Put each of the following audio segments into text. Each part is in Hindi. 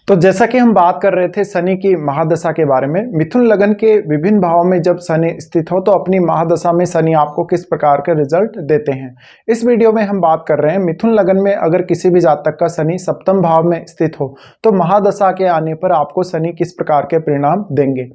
तो जैसा कि हम बात कर रहे थे शनि की महादशा के बारे में, मिथुन लगन के विभिन्न भावों में जब शनि स्थित हो तो अपनी महादशा में शनि आपको किस प्रकार के रिजल्ट देते हैं। इस वीडियो में हम बात कर रहे हैं मिथुन लगन में अगर किसी भी जातक का शनि सप्तम भाव में स्थित हो तो महादशा के आने पर आपको शनि किस प्रकार के परिणाम देंगे।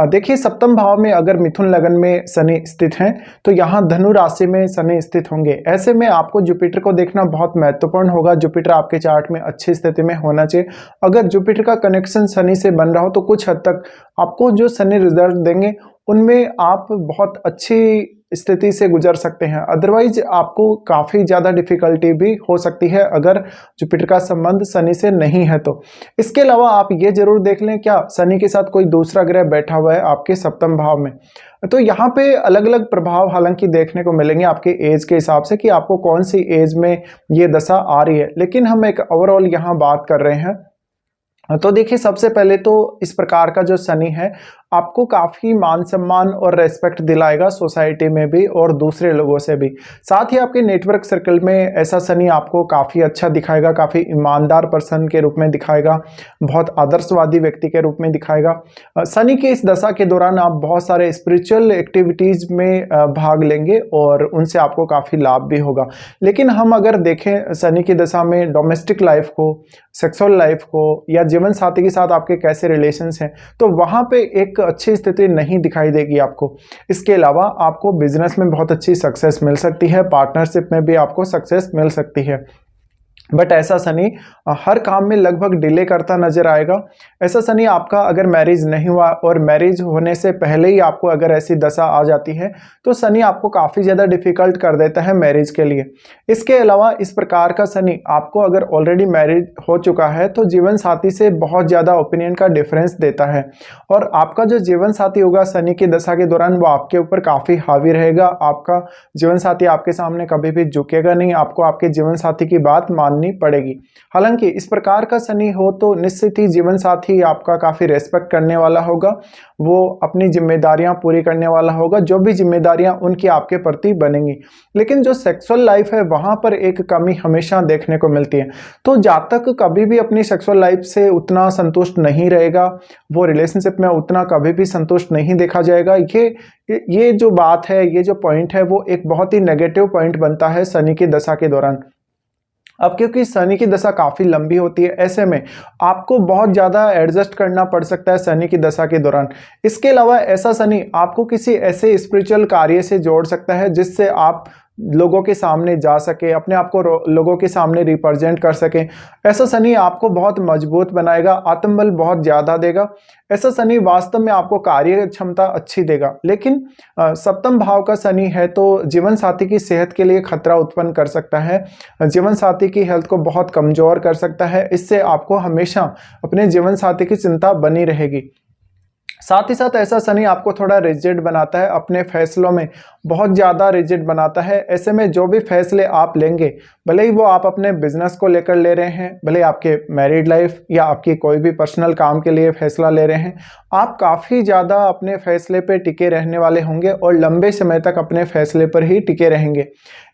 देखिए, सप्तम भाव में अगर मिथुन लगन में शनि स्थित हैं तो यहाँ धनु राशि में शनि स्थित होंगे। ऐसे में आपको जुपिटर को देखना बहुत महत्वपूर्ण होगा। जुपिटर आपके चार्ट में अच्छी स्थिति में होना चाहिए। अगर जुपिटर का कनेक्शन शनि से बन रहा हो तो कुछ हद तक आपको जो शनि रिजल्ट देंगे उनमें आप बहुत अच्छी स्थिति से गुजर सकते हैं। अदरवाइज आपको काफ़ी ज़्यादा डिफिकल्टी भी हो सकती है अगर जुपिटर का संबंध शनि से नहीं है तो। इसके अलावा आप ये जरूर देख लें क्या शनि के साथ कोई दूसरा ग्रह बैठा हुआ है आपके सप्तम भाव में। तो यहाँ पे अलग अलग प्रभाव हालांकि देखने को मिलेंगे आपके एज के हिसाब से कि आपको कौन सी एज में ये दशा आ रही है, लेकिन हम एक ओवरऑल यहाँ बात कर रहे हैं। तो देखिए, सबसे पहले तो इस प्रकार का जो शनि है आपको काफ़ी मान सम्मान और रेस्पेक्ट दिलाएगा सोसाइटी में भी और दूसरे लोगों से भी। साथ ही आपके नेटवर्क सर्कल में ऐसा शनि आपको काफ़ी अच्छा दिखाएगा, काफ़ी ईमानदार पर्सन के रूप में दिखाएगा, बहुत आदर्शवादी व्यक्ति के रूप में दिखाएगा। शनि के इस दशा के दौरान आप बहुत सारे स्पिरिचुअल एक्टिविटीज़ में भाग लेंगे और उनसे आपको काफ़ी लाभ भी होगा। लेकिन हम अगर देखें शनि की दशा में डोमेस्टिक लाइफ को, सेक्सुअल लाइफ को या जीवन साथी के साथ आपके कैसे रिलेशंस हैं, तो वहाँ पे एक अच्छी स्थिति नहीं दिखाई देगी आपको। इसके अलावा आपको बिजनेस में बहुत अच्छी सक्सेस मिल सकती है, पार्टनरशिप में भी आपको सक्सेस मिल सकती है। बट ऐसा शनि हर काम में लगभग डिले करता नजर आएगा। ऐसा शनि आपका अगर मैरिज नहीं हुआ और मैरिज होने से पहले ही आपको अगर ऐसी दशा आ जाती है तो शनि आपको काफ़ी ज़्यादा डिफिकल्ट कर देता है मैरिज के लिए। इसके अलावा इस प्रकार का शनि आपको अगर ऑलरेडी मैरिज हो चुका है तो जीवन साथी से बहुत ज़्यादा ओपिनियन का डिफरेंस देता है और आपका जो जीवन साथी होगा शनि की दशा के दौरान वो आपके ऊपर काफ़ी हावी रहेगा। आपका जीवन साथी आपके सामने कभी भी झुकेगा नहीं, आपको आपके जीवन साथी की बात माननी पड़ेगी। हालांकि इस प्रकार का शनि हो तो निश्चित ही जीवन साथी आपका काफ़ी रेस्पेक्ट करने वाला होगा, वो अपनी जिम्मेदारियां पूरी करने वाला होगा, जो भी जिम्मेदारियां उनकी आपके प्रति बनेंगी। लेकिन जो सेक्सुअल लाइफ है वहां पर एक कमी हमेशा देखने को मिलती है। तो जातक कभी भी अपनी सेक्सुअल लाइफ से उतना संतुष्ट नहीं रहेगा, वो रिलेशनशिप में उतना कभी भी संतुष्ट नहीं देखा जाएगा। ये जो बात है, ये जो पॉइंट है वो एक बहुत ही नेगेटिव पॉइंट बनता है शनि की दशा के दौरान। अब क्योंकि शनि की दशा काफ़ी लंबी होती है, ऐसे में आपको बहुत ज़्यादा एडजस्ट करना पड़ सकता है शनि की दशा के दौरान। इसके अलावा ऐसा शनि आपको किसी ऐसे स्पिरिचुअल कार्य से जोड़ सकता है जिससे आप लोगों के सामने जा सके, अपने आप को लोगों के सामने रिप्रेजेंट कर सके। ऐसा शनि आपको बहुत मजबूत बनाएगा, आत्मबल बहुत ज़्यादा देगा। ऐसा शनि वास्तव में आपको कार्य क्षमता अच्छी देगा। लेकिन सप्तम भाव का शनि है तो जीवन साथी की सेहत के लिए खतरा उत्पन्न कर सकता है, जीवन साथी की हेल्थ को बहुत कमज़ोर कर सकता है। इससे आपको हमेशा अपने जीवन साथी की चिंता बनी रहेगी। साथ ही साथ ऐसा शनि आपको थोड़ा रिजिड बनाता है, अपने फैसलों में बहुत ज़्यादा रिजिड बनाता है। ऐसे में जो भी फैसले आप लेंगे, भले ही वो आप अपने बिजनेस को लेकर ले रहे हैं, भले आपके मैरिड लाइफ या आपकी कोई भी पर्सनल काम के लिए फैसला ले रहे हैं, आप काफ़ी ज़्यादा अपने फैसले पे टिके रहने वाले होंगे और लंबे समय तक अपने फैसले पर ही टिके रहेंगे।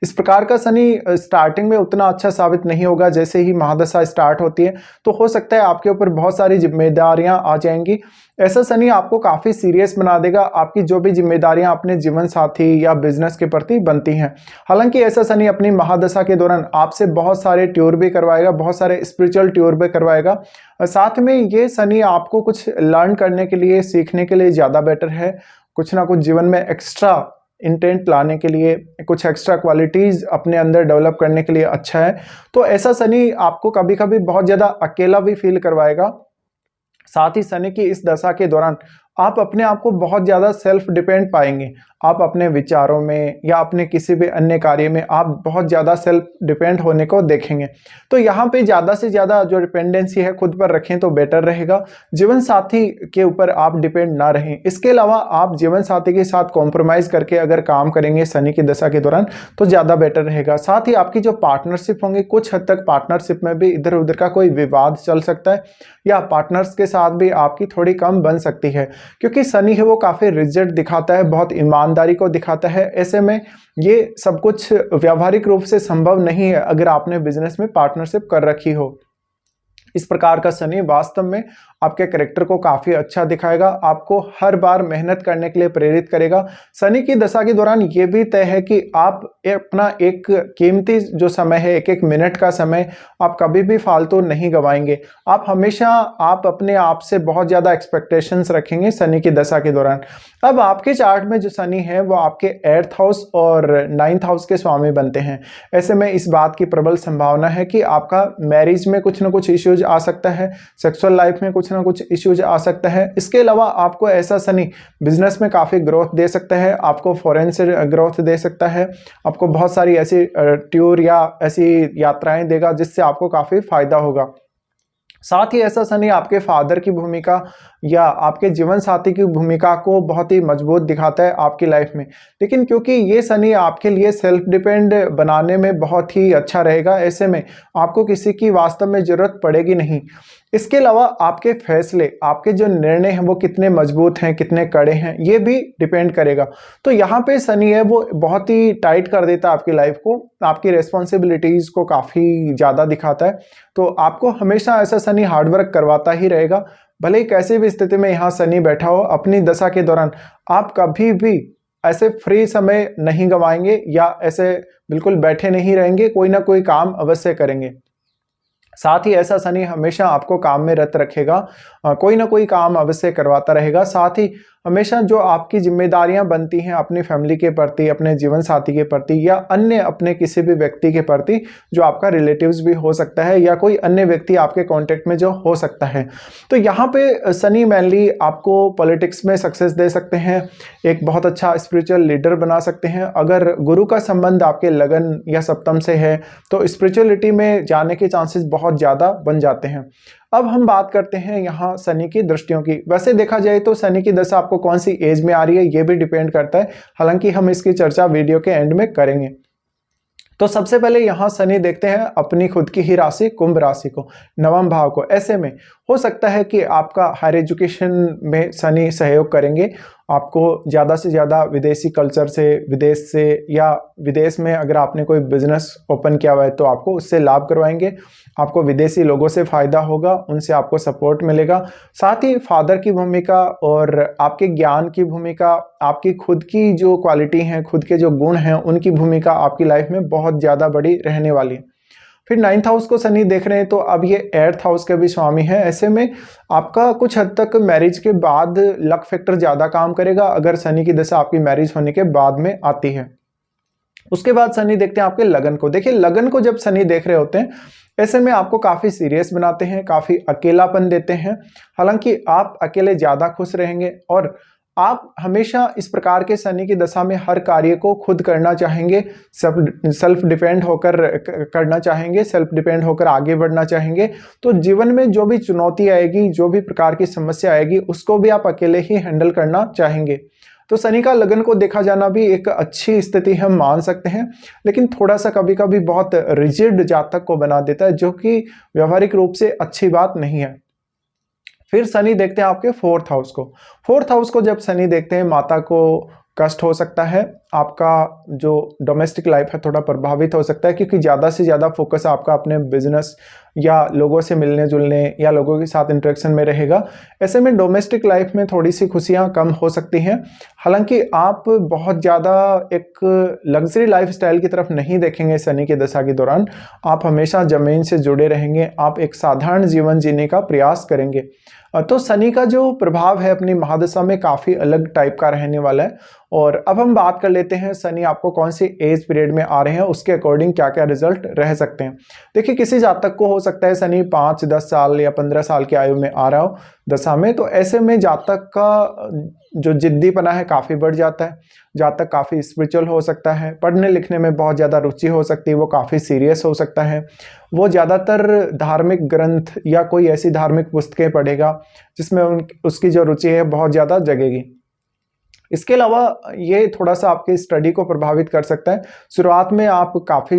इस प्रकार का शनि स्टार्टिंग में उतना अच्छा साबित नहीं होगा। जैसे ही महादशा स्टार्ट होती है तो हो सकता है आपके ऊपर बहुत सारी जिम्मेदारियां आ जाएंगी। ऐसा शनि आपको काफ़ी सीरियस बना देगा, आपकी जो भी जिम्मेदारियां अपने जीवन साथी या बिजनेस के प्रति बनती हैं। हालांकि ऐसा शनि अपनी महादशा के दौरान आपसे बहुत सारे टूर भी करवाएगा, बहुत सारे स्पिरिचुअल टूर भी करवाएगा। साथ में ये शनि आपको कुछ लर्न करने के लिए, सीखने के लिए ज़्यादा बेटर है। कुछ ना कुछ जीवन में एक्स्ट्रा इंटेंट लाने के लिए, कुछ एक्स्ट्रा क्वालिटीज़ अपने अंदर डेवलप करने के लिए अच्छा है। तो ऐसा शनि आपको कभी कभी बहुत ज़्यादा अकेला भी फील करवाएगा। साथ ही शनि की इस दशा के दौरान आप अपने आप को बहुत ज़्यादा सेल्फ डिपेंड पाएंगे। आप अपने विचारों में या अपने किसी भी अन्य कार्य में आप बहुत ज़्यादा सेल्फ डिपेंड होने को देखेंगे। तो यहाँ पे ज़्यादा से ज़्यादा जो डिपेंडेंसी है खुद पर रखें तो बेटर रहेगा। जीवन साथी के ऊपर आप डिपेंड ना रहें। इसके अलावा आप जीवन साथी के साथ कॉम्प्रोमाइज़ करके अगर काम करेंगे शनि की दशा के दौरान तो ज़्यादा बेटर रहेगा। साथ ही आपकी जो पार्टनरशिप होंगी, कुछ हद तक पार्टनरशिप में भी इधर उधर का कोई विवाद चल सकता है या पार्टनर्स के साथ भी आपकी थोड़ी कम बन सकती है, क्योंकि शनि है वो काफ़ी रिजिड दिखाता है, बहुत ईमानदारी को दिखाता है। ऐसे में ये सब कुछ व्यावहारिक रूप से संभव नहीं है अगर आपने बिजनेस में पार्टनरशिप कर रखी हो। इस प्रकार का शनि वास्तव में आपके कैरेक्टर को काफी अच्छा दिखाएगा, आपको हर बार मेहनत करने के लिए प्रेरित करेगा। शनि की दशा के दौरान ये भी तय है कि आप अपना एक कीमती जो समय है, एक एक मिनट का समय आप कभी भी फालतू नहीं गवाएंगे। आप हमेशा आप अपने आप से बहुत ज्यादा एक्सपेक्टेशंस रखेंगे शनि की दशा के दौरान। अब आपके चार्ट में जो शनि है वो आपके 8th हाउस और 9th हाउस के स्वामी बनते हैं। ऐसे में इस बात की प्रबल संभावना है कि आपका मैरिज में कुछ ना कुछ इश्यूज आ सकता है, सेक्सुअल लाइफ में कुछ ना कुछ इश्यूज आ सकता है। इसके अलावा आपको ऐसा शनि बिजनेस में काफी ग्रोथ दे सकता है, आपको फॉरेन से ग्रोथ दे सकता है, आपको बहुत सारी ऐसी टूर या ऐसी यात्राएं देगा जिससे आपको काफी फायदा होगा। साथ ही ऐसा शनि आपके फादर की भूमिका या आपके जीवन साथी की भूमिका को बहुत ही मजबूत दिखाता है आपकी लाइफ में। लेकिन क्योंकि ये शनि आपके लिए सेल्फ डिपेंड बनाने में बहुत ही अच्छा रहेगा, ऐसे में आपको किसी की वास्तव में जरूरत पड़ेगी नहीं। इसके अलावा आपके फैसले, आपके जो निर्णय हैं वो कितने मजबूत हैं, कितने कड़े हैं, ये भी डिपेंड करेगा। तो यहाँ पे शनि है वो बहुत ही टाइट कर देता है आपकी लाइफ को, आपकी रेस्पॉन्सिबिलिटीज को काफी ज्यादा दिखाता है। तो आपको हमेशा ऐसा शनि हार्डवर्क करवाता ही रहेगा, भले ही कैसी भी स्थिति में यहाँ शनि बैठा हो। अपनी दशा के दौरान आप कभी भी ऐसे फ्री समय नहीं गवाएंगे या ऐसे बिल्कुल बैठे नहीं रहेंगे, कोई ना कोई काम अवश्य करेंगे। साथ ही ऐसा शनि हमेशा आपको काम में रत रखेगा, कोई ना कोई काम अवश्य करवाता रहेगा। साथ ही हमेशा जो आपकी जिम्मेदारियां बनती हैं अपनी फैमिली के प्रति, अपने जीवन साथी के प्रति या अन्य अपने किसी भी व्यक्ति के प्रति जो आपका रिलेटिव्स भी हो सकता है या कोई अन्य व्यक्ति आपके कांटेक्ट में जो हो सकता है। तो यहाँ पे शनि मेनली आपको पॉलिटिक्स में सक्सेस दे सकते हैं, एक बहुत अच्छा स्पिरिचुअल लीडर बना सकते हैं। अगर गुरु का संबंध आपके लगन या सप्तम से है तो स्पिरिचुअलिटी में जाने के चांसेस बहुत ज़्यादा बन जाते हैं। अब हम बात करते हैं यहाँ शनि की दृष्टियों की। वैसे देखा जाए तो शनि की दशा आपको कौन सी एज में आ रही है ये भी डिपेंड करता है, हालांकि हम इसकी चर्चा वीडियो के एंड में करेंगे। तो सबसे पहले यहाँ शनि देखते हैं अपनी खुद की ही राशि कुंभ राशि को, नवम भाव को। ऐसे में हो सकता है कि आपका हायर एजुकेशन में शनि सहयोग करेंगे, आपको ज़्यादा से ज़्यादा विदेशी कल्चर से, विदेश से या विदेश में अगर आपने कोई बिजनेस ओपन किया हुआ है तो आपको उससे लाभ करवाएंगे, आपको विदेशी लोगों से फ़ायदा होगा, उनसे आपको सपोर्ट मिलेगा। साथ ही फादर की भूमिका और आपके ज्ञान की भूमिका, आपकी खुद की जो क्वालिटी हैं, खुद के जो गुण हैं, उनकी भूमिका आपकी लाइफ में बहुत ज़्यादा बड़ी रहने वाली है। फिर 9th हाउस को शनि देख रहे हैं तो अब ये 8th हाउस के भी स्वामी है। ऐसे में आपका कुछ हद तक मैरिज के बाद लक फैक्टर ज़्यादा काम करेगा अगर शनि की दशा आपकी मैरिज होने के बाद में आती है। उसके बाद शनि देखते हैं आपके लगन को। देखिए लगन को जब शनि देख रहे होते हैं ऐसे में आपको काफ़ी सीरियस बनाते हैं, काफ़ी अकेलापन देते हैं। हालांकि आप अकेले ज़्यादा खुश रहेंगे और आप हमेशा इस प्रकार के शनि की दशा में हर कार्य को खुद करना चाहेंगे, सेल्फ डिपेंड होकर करना चाहेंगे, सेल्फ डिपेंड होकर आगे बढ़ना चाहेंगे। तो जीवन में जो भी चुनौती आएगी, जो भी प्रकार की समस्या आएगी, उसको भी आप अकेले ही हैंडल करना चाहेंगे। तो शनि का लगन को देखा जाना भी एक अच्छी स्थिति हम मान सकते हैं, लेकिन थोड़ा सा कभी कभी बहुत रिजिड जातक को बना देता है, जो कि व्यवहारिक रूप से अच्छी बात नहीं है। फिर शनि देखते हैं आपके 4th हाउस को। 4th हाउस को जब शनि देखते हैं माता को कष्ट हो सकता है, आपका जो डोमेस्टिक लाइफ है थोड़ा प्रभावित हो सकता है, क्योंकि ज़्यादा से ज़्यादा फोकस आपका अपने बिजनेस या लोगों से मिलने जुलने या लोगों के साथ इंटरेक्शन में रहेगा। ऐसे में डोमेस्टिक लाइफ में थोड़ी सी खुशियाँ कम हो सकती हैं। हालांकि आप बहुत ज़्यादा एक लग्जरी लाइफस्टाइल की तरफ नहीं देखेंगे शनि की दशा के दौरान, आप हमेशा ज़मीन से जुड़े रहेंगे, आप एक साधारण जीवन जीने का प्रयास करेंगे। तो शनि का जो प्रभाव है अपनी महादशा में काफ़ी अलग टाइप का रहने वाला है। और अब हम बात कर लेते हैं शनि आपको कौन सी एज पीरियड में आ रहे हैं, उसके अकॉर्डिंग क्या क्या रिजल्ट रह सकते हैं। देखिए किसी जातक को हो सकता है शनि 5, 10 साल या 15 साल की आयु में आ रहा हो दशा में, तो ऐसे में जातक का जो जिद्दीपना है काफ़ी बढ़ जाता है, जातक काफ़ी स्पिरिचुअल हो सकता है, पढ़ने लिखने में बहुत ज़्यादा रुचि हो सकती है, वो काफ़ी सीरियस हो सकता है, वो ज़्यादातर धार्मिक ग्रंथ या कोई ऐसी धार्मिक पुस्तकें पढ़ेगा जिसमें उसकी जो रुचि है बहुत ज़्यादा जगेगी। इसके अलावा ये थोड़ा-सा आपकी स्टडी को प्रभावित कर सकता है। शुरुआत में आप काफ़ी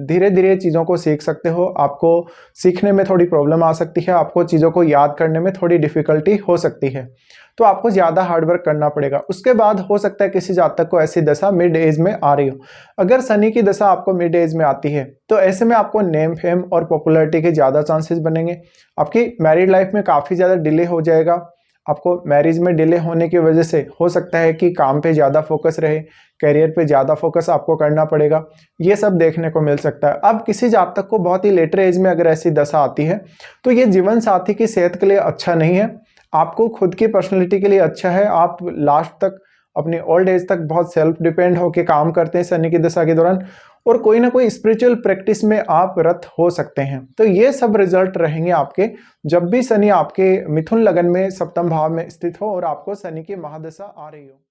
धीरे-धीरे चीज़ों को सीख सकते हो, आपको सीखने में थोड़ी प्रॉब्लम आ सकती है, आपको चीज़ों को याद करने में थोड़ी डिफ़िकल्टी हो सकती है। तो आपको ज़्यादा हार्ड वर्क करना पड़ेगा। उसके बाद हो सकता है किसी जातक को ऐसी दशा मिड एज में आ रही हो। अगर शनि की दशा आपको मिड एज में आती है, तो ऐसे में आपको नेम, फेम और पॉपुलैरिटी के ज़्यादा चांसेस बनेंगे। आपकी मैरिड लाइफ में काफ़ी ज़्यादा डिले हो जाएगा। आपको मैरिज में डिले होने की वजह से हो सकता है कि काम पे ज़्यादा फोकस रहे, करियर पे ज़्यादा फोकस आपको करना पड़ेगा। ये सब देखने को मिल सकता है। अब किसी जातक को बहुत ही लेटर एज में अगर ऐसी दशा आती है, तो ये जीवन साथी की सेहत के लिए अच्छा नहीं है। आपको खुद की पर्सनैलिटी के लिए अच्छा है। आप लास्ट तक अपनी ओल्ड एज तक बहुत सेल्फ डिपेंड होकर काम करते हैं शनि की दशा के दौरान, और कोई ना कोई स्पिरिचुअल प्रैक्टिस में आप रत हो सकते हैं। तो ये सब रिजल्ट रहेंगे आपके जब भी शनि आपके मिथुन लगन में सप्तम भाव में स्थित हो और आपको शनि की महादशा आ रही हो।